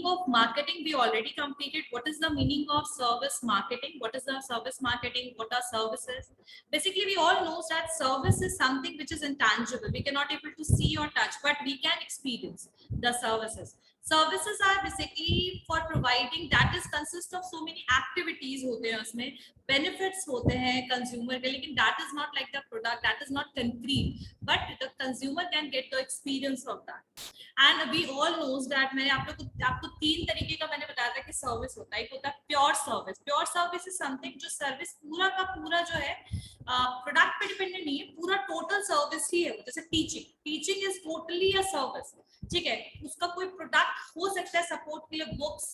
of marketing we already completed. What is the meaning of service marketing? What is the service marketing? What are services? Basically, we all know that service is something which is intangible. We cannot able to see or touch, but we can experience the services. Services are basically for providing, that is consist of so many activities होते हैं उसमें, benefits होते हैं consumer के, लेकिन that is not like the product, that is not concrete, but the consumer can get the experience of that. And we all knows that मैंने आपको तीन तरीके का मैंने बताया था कि सर्विस होता है. एक होता है pure service. Pure service is something जो सर्विस पूरा का पूरा जो है प्रोडक्ट पे डिपेंडेंट नहीं है, पूरा टोटल सर्विस ही है. जैसे teaching is totally a service. ठीक है, उसका कोई प्रोडक्ट हो सकता है सपोर्ट के लिए, books,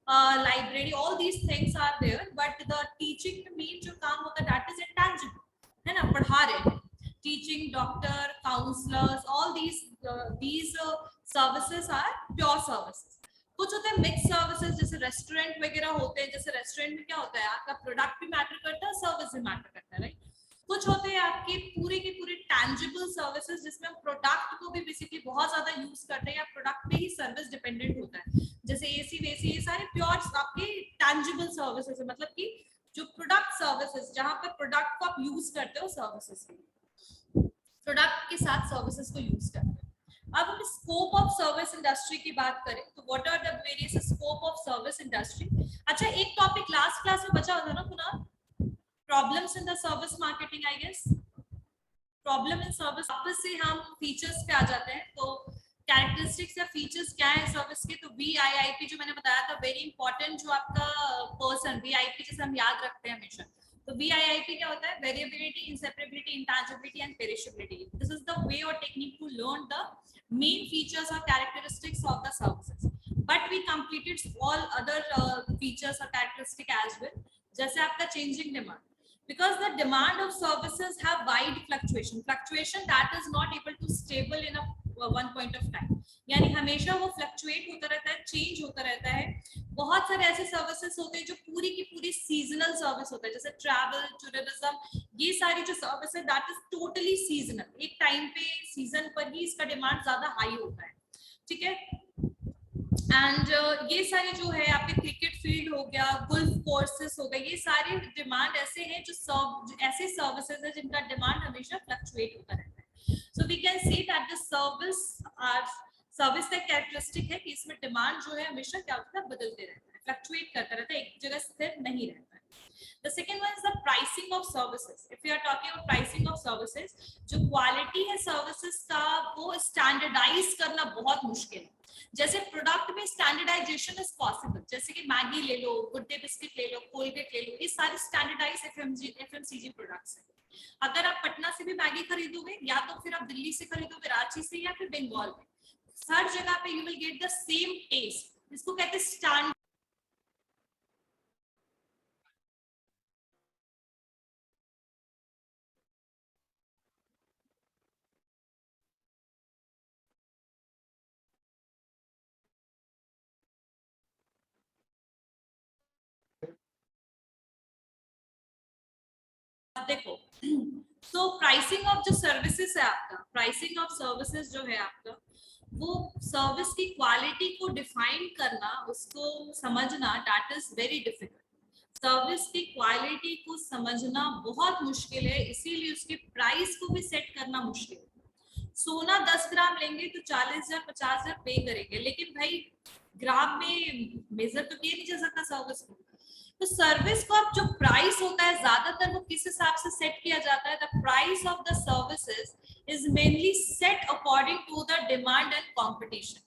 library, all these things are there, but the teaching में मेन जो काम होता है दैट इज इंटेंजिबल, है ना, पढ़ा रहे हैं. Teaching, doctor, counselors, all these services are pure services. कुछ होते हैं मिक्स सर्विसेज, जैसे रेस्टोरेंट वगैरह होते हैं. जैसे रेस्टोरेंट में क्या होता है, आपका प्रोडक्ट भी मैटर करता है, सर्विस भी मैटर करता है, राइट. कुछ होते हैं आपके पूरे के पूरे टैंजिबल सर्विसेज, जिसमें हम प्रोडक्ट को भी बेसिकली बहुत ज्यादा यूज करते हैं, या प्रोडक्ट पे ही सर्विस डिपेंडेंट होता है. जैसे एसी वेसी, ये सारे प्योर आपके टैंजिबल सर्विसेज है, मतलब कि जो प्रोडक्ट सर्विसेज, जहां पर प्रोडक्ट को आप यूज करते हो, सर्विसेज प्रोडक्ट के साथ सर्विसेज को यूज करते हैं. अब हम स्कोप ऑफ सर्विस इंडस्ट्री की बात करें तो what are the various scope of service industry. अच्छा, एक टॉपिक लास्ट क्लास में बचा था ना Kunal, problems in the service marketing. I guess problem in service. वापस से हम फीचर्स पे आ जाते हैं. तो कैरेक्टरिस्टिक्स या फीचर्स क्या है सर्विस के, तो VIIP जो मैंने बताया था, वेरी इंपॉर्टेंट, जो आपका पर्सन VIP जैसे हम याद रखते हैं हमेशा. तो VIIP क्या होता है, variability, inseparability, intangibility and perishability. This is the way और technique to learn the main features और characteristics of the services. But we completed all other features और कैरेक्टरिस्टिक एज वेल. जैसे आपका changing demand, because the demand of services have wide fluctuation that is not able to stable in a one point of time. यानी हमेशा वो fluctuate होता रहता है, change होता रहता है. बहुत सारे ऐसे सर्विसेज होते हैं जो पूरी की पूरी सीजनल सर्विस होता है, जैसे ट्रैवल, टूरिज्म, ये सारी जो सर्विस है दैट इज टोटली सीजनल. एक टाइम पे सीजन पर ही इसका डिमांड ज्यादा हाई होता है. ठीक है. एंड ये सारे जो है आपके क्रिकेट फील्ड हो गया, गोल्फ कोर्सेस हो गए, ये सारे डिमांड ऐसे हैं जो ऐसे सर्विसेज है जिनका डिमांड हमेशा फ्लक्चुएट होता रहता है. So we can say that the service का कैरेक्टरिस्टिक है कि इसमें डिमांड जो है हमेशा क्या होता है, बदलते रहता है, फ्लक्चुएट करता रहता है, एक जगह स्थिर नहीं रहता है. The second one is the pricing of services. If we are talking about pricing of services, जो क्वालिटी है सर्विसेज का वो स्टैंडर्डाइज करना बहुत मुश्किल है. जैसे प्रोडक्ट में स्टैंडर्डाइजेशन इज पॉसिबल, जैसे कि मैगी ले लो, गुड डे बिस्किट ले लो, कोलगेट ले लो, ये सारे स्टैंडर्डाइज FMCG प्रोडक्ट्स हैं. अगर आप पटना से भी मैगी खरीदोगे, या तो फिर आप दिल्ली से खरीदोगे, रांची से, या फिर बंगाल में, हर जगह पे you will get the same taste. इसको कहते हैं स्टैंडर्ड. देखो, तो प्राइसिंग ऑफ जो सर्विसेज है आपका, प्राइसिंग ऑफ सर्विसेज जो है आपका, वो सर्विस की क्वालिटी को डिफाइन करना, उसको समझना, that is very difficult. Service की क्वालिटी को समझना बहुत मुश्किल है, इसीलिए उसके प्राइस को भी सेट करना मुश्किल है. सोना 10 ग्राम लेंगे तो 40,000 50,000 पे करेंगे, लेकिन भाई ग्राम में मेजर तो किया नहीं जा सकता सर्विस को. तो सर्विस का जो प्राइस होता है ज्यादातर वो किस हिसाब से सेट किया जाता है, the price of the services is mainly set according to the demand and competition.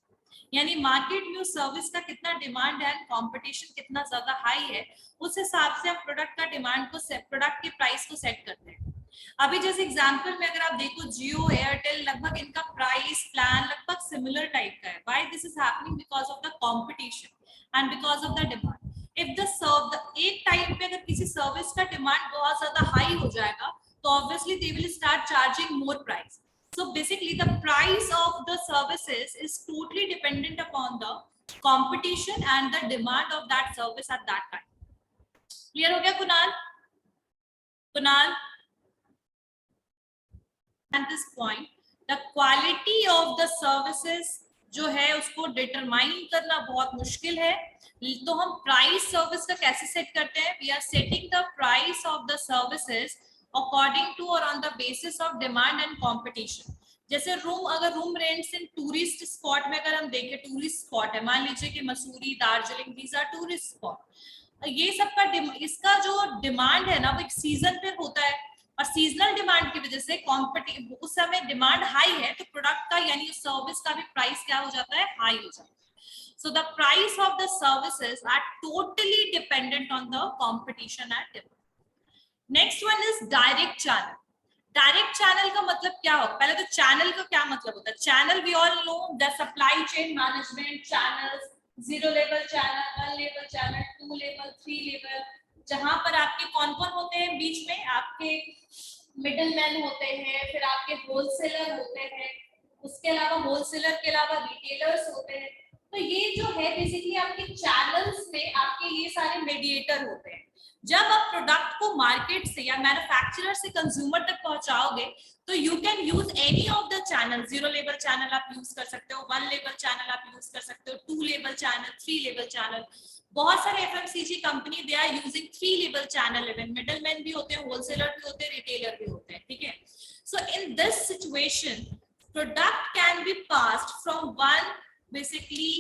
यानी मार्केट में उस सर्विस का कितना डिमांड है, कंपटीशन कितना ज्यादा हाई है, उस हिसाब से हम प्रोडक्ट का डिमांड को, प्रोडक्ट के प्राइस को सेट करते हैं. अभी जैसे एग्जांपल में अगर आप देखो, जियो, एयरटेल, लगभग इनका प्राइस प्लान लगभग सिमिलर टाइप का है. Why this is happening? Because of the competition and because of the demand. If एक टाइम पे अगर किसी सर्विस का डिमांड बहुत ज्यादा हाई हो जाएगा तो obviously they will start charging more price. So basically the price of the services is totally dependent upon the competition and the demand of that service at that time. Clear हो गया Kunal? Kunal? At this point, the quality of the services जो है उसको determine करना बहुत मुश्किल है। तो हम प्राइस सर्विस का कैसे सेट करते हैं? We are setting the price of the services according to और on the basis of demand and competition. जैसे अगर room rents in tourist spot में अगर हम देखें, टूरिस्ट स्पॉट है, मान लीजिए कि Mussoorie, Darjeeling, these are tourist spot. ये सब का इसका जो डिमांड है ना वो एक सीजन पे होता है, और सीजनल डिमांड की वजह से उस समय डिमांड हाई है तो प्रोडक्ट का यानी सर्विस का भी प्राइस क्या हो जाता है? हाई हो जाता है। So the price of the services are totally dependent on the competition and demand. Next one is direct channel. Direct channel का मतलब क्या हो? पहले तो चैनल का क्या मतलब होता है? Channel we all know the supply chain management channels, 0 level channel, 1 level channel, 2 level, 3 level, जहां पर आपके कौन कौन होते हैं बीच में? आपके मिडिल मैन होते हैं, फिर आपके होलसेलर होते हैं, उसके अलावा होलसेलर के अलावा रिटेलर्स होते हैं। तो ये जो है बेसिकली आपके चैनल्स में आपके ये सारे मीडिएटर होते हैं। जब आप प्रोडक्ट को मार्केट से या मैन्युफैक्चरर से कंज्यूमर तक पहुंचाओगे तो you can use any of the channel. 0 level channel आप यूज कर सकते हो, 1 लेवल चैनल आप यूज कर सकते हो, 2 लेवल चैनल, 3 लेवल चैनल। बहुत सारे FMCG company they are using 3 level channel, even middleman भी होते हैं, होलसेलर भी होते हैं, रिटेलर भी होते हैं, ठीक है। So in this situation product can be passed from one basically